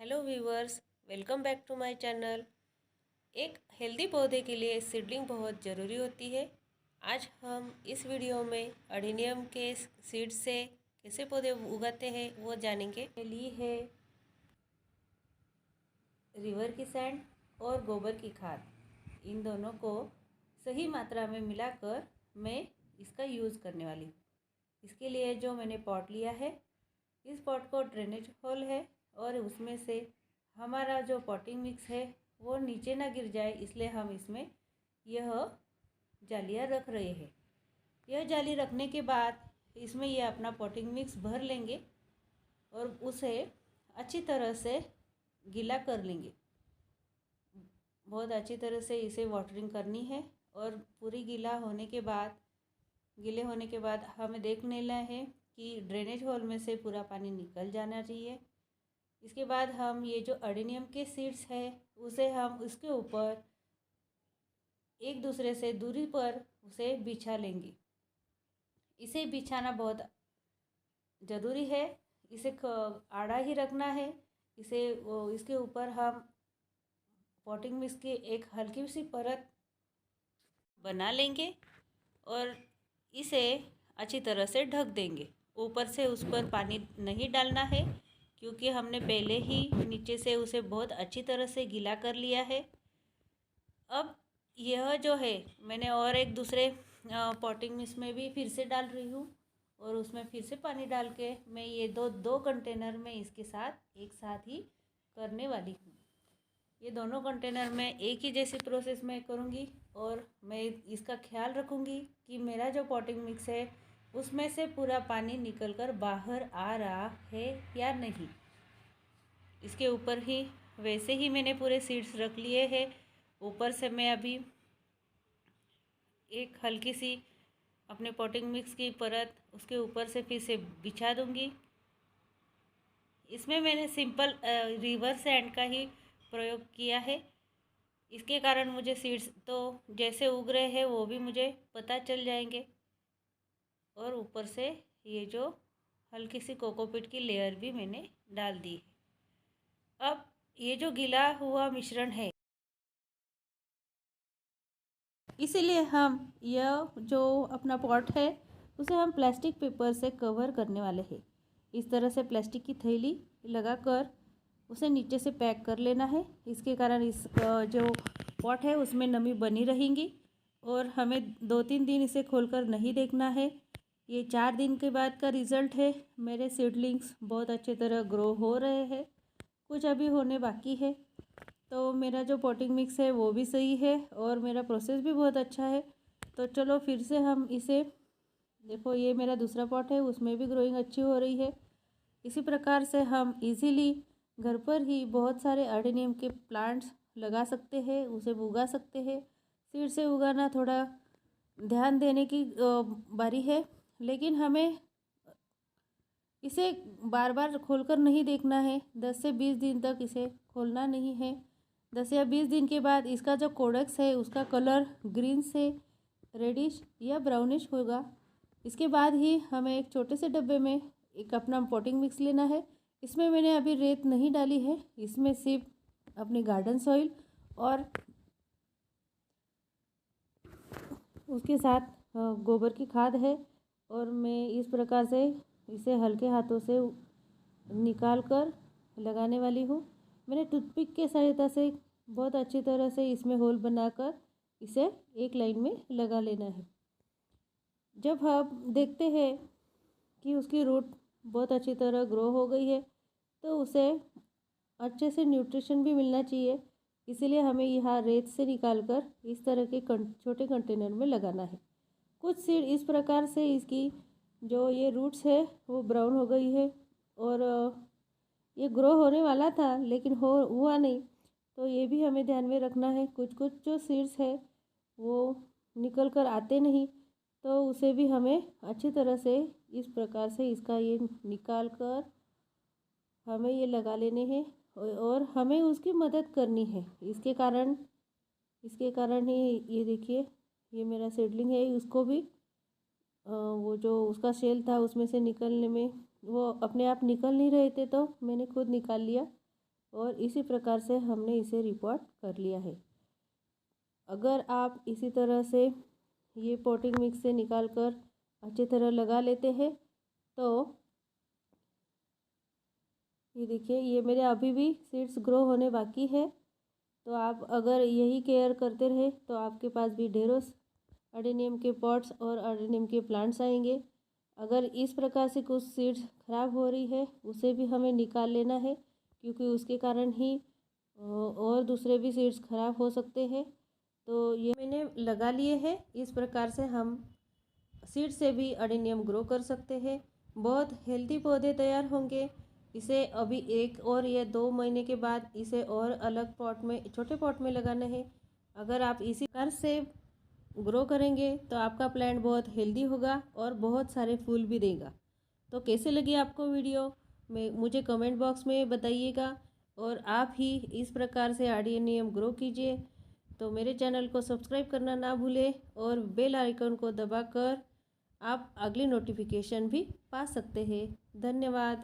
Hello viewers, welcome back to my channel. एक healthy पौधे के लिए सीडलिंग बहुत ज़रूरी होती है। आज हम इस वीडियो में अडेनियम के सीड से कैसे पौधे उगाते हैं वो जानेंगे। ली है रिवर की सैंड और गोबर की खाद, इन दोनों को सही मात्रा में मिलाकर मैं इसका यूज़ करने वाली हूँ। इसके लिए जो मैंने पॉट लिया है, इस पॉट को ड्रेनेज होल है और उसमें से हमारा जो पॉटिंग मिक्स है वो नीचे ना गिर जाए, इसलिए हम इसमें यह जालियाँ रख रहे हैं। यह जाली रखने के बाद इसमें यह अपना पॉटिंग मिक्स भर लेंगे और उसे अच्छी तरह से गीला कर लेंगे। बहुत अच्छी तरह से इसे वाटरिंग करनी है और पूरी गीले होने के बाद हमें देख लेना है कि ड्रेनेज होल में से पूरा पानी निकल जाना चाहिए। इसके बाद हम ये जो अडेनियम के सीड्स है उसे हम उसके ऊपर एक दूसरे से दूरी पर उसे बिछा लेंगे। इसे बिछाना बहुत ज़रूरी है, इसे आड़ा ही रखना है। इसके ऊपर हम पॉटिंग मिक्स की एक हल्की सी परत बना लेंगे और इसे अच्छी तरह से ढक देंगे। ऊपर से उस पर पानी नहीं डालना है क्योंकि हमने पहले ही नीचे से उसे बहुत अच्छी तरह से गीला कर लिया है। अब यह जो है मैंने और एक दूसरे पॉटिंग मिक्स में भी फिर से डाल रही हूँ और उसमें फिर से पानी डाल के मैं ये दो कंटेनर में इसके साथ एक साथ ही करने वाली हूँ। ये दोनों कंटेनर में एक ही जैसी प्रोसेस में करूँगी और मैं इसका ख्याल रखूँगी कि मेरा जो पॉटिंग मिक्स है उसमें से पूरा पानी निकलकर बाहर आ रहा है या नहीं। इसके ऊपर ही वैसे ही मैंने पूरे सीड्स रख लिए हैं। ऊपर से मैं अभी एक हल्की सी अपने पॉटिंग मिक्स की परत उसके ऊपर से फिर से बिछा दूँगी। इसमें मैंने सिंपल रिवर सैंड का ही प्रयोग किया है। इसके कारण मुझे सीड्स तो जैसे उग रहे हैं वो भी मुझे पता चल जाएंगे और ऊपर से ये जो हल्की सी कोकोपीट की लेयर भी मैंने डाल दी है। अब ये जो गीला हुआ मिश्रण है, इसीलिए हम यह जो अपना पॉट है उसे हम प्लास्टिक पेपर से कवर करने वाले हैं। इस तरह से प्लास्टिक की थैली लगाकर उसे नीचे से पैक कर लेना है। इसके कारण इस जो पॉट है उसमें नमी बनी रहेंगी और हमें 2-3 दिन इसे खोलकर नहीं देखना है। ये 4 दिन के बाद का रिज़ल्ट है। मेरे सीडलिंग्स बहुत अच्छी तरह ग्रो हो रहे हैं, कुछ अभी होने बाकी है। तो मेरा जो पॉटिंग मिक्स है वो भी सही है और मेरा प्रोसेस भी बहुत अच्छा है। तो चलो फिर से हम इसे देखो, ये मेरा दूसरा पॉट है, उसमें भी ग्रोइंग अच्छी हो रही है। इसी प्रकार से हम इजीली घर पर ही बहुत सारे अडेनियम के प्लांट्स लगा सकते हैं, उसे उगा सकते हैं। सीड से उगाना थोड़ा ध्यान देने की बारी है, लेकिन हमें इसे बार बार खोलकर नहीं देखना है। 10 से 20 दिन तक इसे खोलना नहीं है। 10 या 20 दिन के बाद इसका जो कोडेक्स है उसका कलर ग्रीन से रेडिश या ब्राउनिश होगा। इसके बाद ही हमें एक छोटे से डब्बे में एक अपना पॉटिंग मिक्स लेना है। इसमें मैंने अभी रेत नहीं डाली है, इसमें सिर्फ अपनी गार्डन सॉइल और उसके साथ गोबर की खाद है और मैं इस प्रकार से इसे हल्के हाथों से निकाल कर लगाने वाली हूँ। मैंने टूथपिक के सहायता से बहुत अच्छी तरह से इसमें होल बनाकर इसे एक लाइन में लगा लेना है। जब हम देखते हैं कि उसकी रूट बहुत अच्छी तरह ग्रो हो गई है तो उसे अच्छे से न्यूट्रिशन भी मिलना चाहिए, इसीलिए हमें यहाँ रेत से निकाल कर इस तरह के छोटे कंटेनर में लगाना है। कुछ सीड इस प्रकार से इसकी जो ये रूट्स है वो ब्राउन हो गई है और ये ग्रो होने वाला था लेकिन हुआ नहीं, तो ये भी हमें ध्यान में रखना है। कुछ कुछ जो सीड्स है वो निकल कर आते नहीं, तो उसे भी हमें अच्छी तरह से इस प्रकार से इसका ये निकाल कर हमें ये लगा लेने हैं और हमें उसकी मदद करनी है। इसके कारण ही ये देखिए, ये मेरा सीडलिंग है, उसको भी वो जो उसका शेल था उसमें से निकलने में वो अपने आप निकल नहीं रहे थे, तो मैंने खुद निकाल लिया। और इसी प्रकार से हमने इसे रिपोर्ट कर लिया है। अगर आप इसी तरह से ये पॉटिंग मिक्स से निकाल कर अच्छी तरह लगा लेते हैं तो ये देखिए, ये मेरे अभी भी सीड्स ग्रो होने बाकी है। तो आप अगर यही केयर करते रहे तो आपके पास भी ढेरों अडेनियम के पॉट्स और अडेनियम के प्लांट्स आएंगे। अगर इस प्रकार से कुछ सीड्स खराब हो रही है उसे भी हमें निकाल लेना है, क्योंकि उसके कारण ही और दूसरे भी सीड्स खराब हो सकते हैं। तो ये मैंने लगा लिए हैं। इस प्रकार से हम सीड से भी अडेनियम ग्रो कर सकते हैं। बहुत हेल्दी पौधे तैयार होंगे। इसे अभी 1 और या 2 महीने के बाद इसे और अलग पॉट में, छोटे पॉट में लगाना है। अगर आप इसी प्रकार से ग्रो करेंगे तो आपका प्लांट बहुत हेल्दी होगा और बहुत सारे फूल भी देगा। तो कैसे लगी आपको वीडियो में मुझे कमेंट बॉक्स में बताइएगा, और आप ही इस प्रकार से अडेनियम ग्रो कीजिए। तो मेरे चैनल को सब्सक्राइब करना ना भूलें और बेल आइकन को दबाकर आप अगली नोटिफिकेशन भी पा सकते हैं। धन्यवाद।